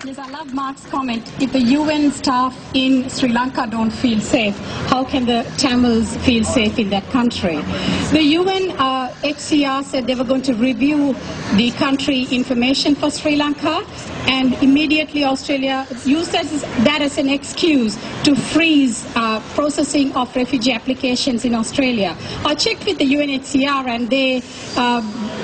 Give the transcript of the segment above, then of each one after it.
Yes, I love Mark's comment. If the UN staff in Sri Lanka don't feel safe, how can the Tamils feel safe in that country? The UN HCR said they were going to review the country information for Sri Lanka, and immediately Australia used that as an excuse to freeze processing of refugee applications in Australia. I checked with the UNHCR and they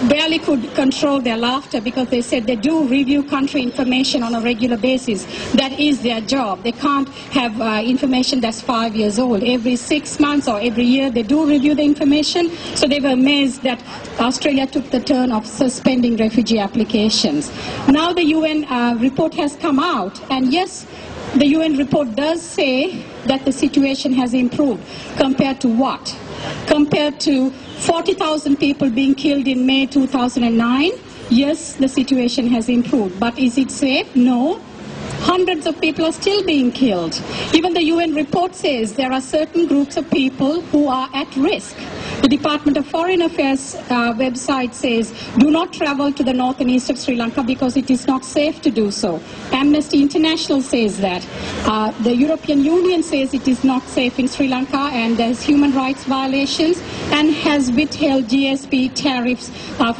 barely could control their laughter because they said they do review country information on a regular basis. That is their job. They can't have information that's 5 years old. Every 6 months or every year they do review the information. So they were amazed that Australia took the turn of suspending refugee applications. Now the UN report has come out, and yes, the UN report does say that the situation has improved. Compared to what? Compared to 40,000 people being killed in May 2009, yes, the situation has improved. But is it safe? No. Hundreds of people are still being killed. Even the UN report says there are certain groups of people who are at risk. The Department of Foreign Affairs website says, do not travel to the north and east of Sri Lanka because it is not safe to do so. Amnesty International says that. The European Union says it is not safe in Sri Lanka and there's human rights violations, and has withheld GSP tariffs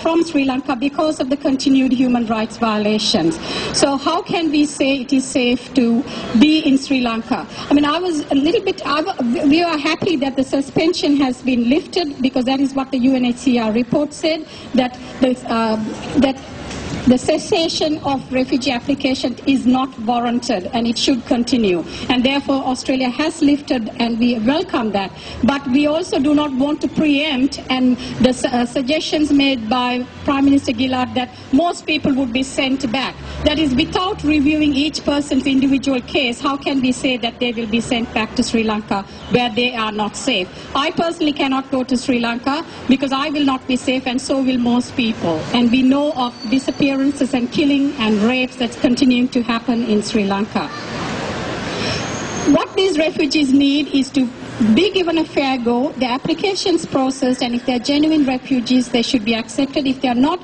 from Sri Lanka because of the continued human rights violations. So how can we say it is safe to be in Sri Lanka? I mean, I was a little bit, we are happy that the suspension has been lifted, because that is what the UNHCR report said, that the cessation of refugee application is not warranted and it should continue. And therefore Australia has lifted, and we welcome that. But we also do not want to preempt and the suggestions made by Prime Minister Gillard that most people would be sent back. That is, without reviewing each person's individual case, how can we say that they will be sent back to Sri Lanka where they are not safe? I personally cannot go to Sri Lanka because I will not be safe, and so will most people. And we know of disappearances and killing and rapes that's continuing to happen in Sri Lanka. What these refugees need is to be given a fair go, the applications processed, and if they are genuine refugees, they should be accepted. If they are not,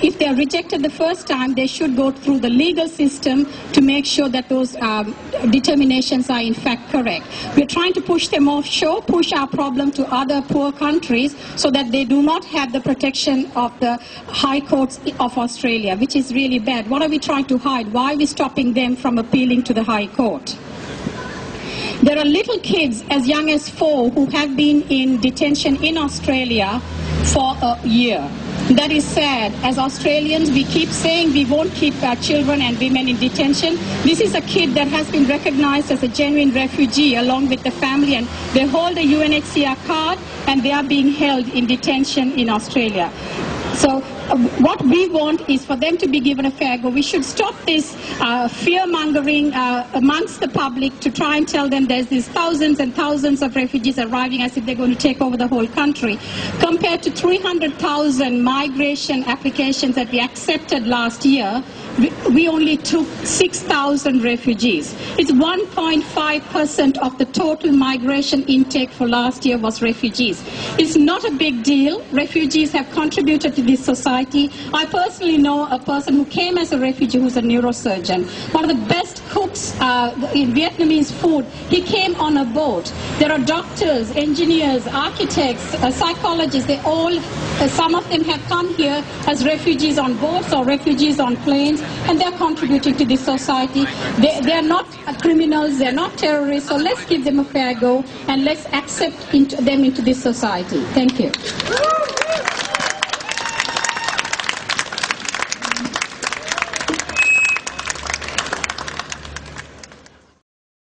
if they are rejected the first time, they should go through the legal system to make sure that those determinations are in fact correct. We are trying to push them offshore, push our problem to other poor countries so that they do not have the protection of the high courts of Australia, which is really bad. What are we trying to hide? Why are we stopping them from appealing to the High Court? There are little kids as young as 4 who have been in detention in Australia for a year. That is sad. As Australians, we keep saying we won't keep our children and women in detention. This is a kid that has been recognized as a genuine refugee along with the family, and they hold a UNHCR card and they are being held in detention in Australia. So what we want is for them to be given a fair go. We should stop this fear-mongering amongst the public to try and tell them there's these thousands and thousands of refugees arriving as if they're going to take over the whole country. Compared to 300,000 migration applications that we accepted last year, we only took 6,000 refugees. It's 1.5% of the total migration intake for last year was refugees. It's not a big deal. Refugees have contributed to this society. I personally know a person who came as a refugee who's a neurosurgeon, one of the best cooks in Vietnamese food. He came on a boat. There are doctors, engineers, architects, psychologists. They all, some of them have come here as refugees on boats or refugees on planes, and they're contributing to this society. They're not criminals, they're not terrorists, so let's give them a fair go and let's accept them into this society. Thank you.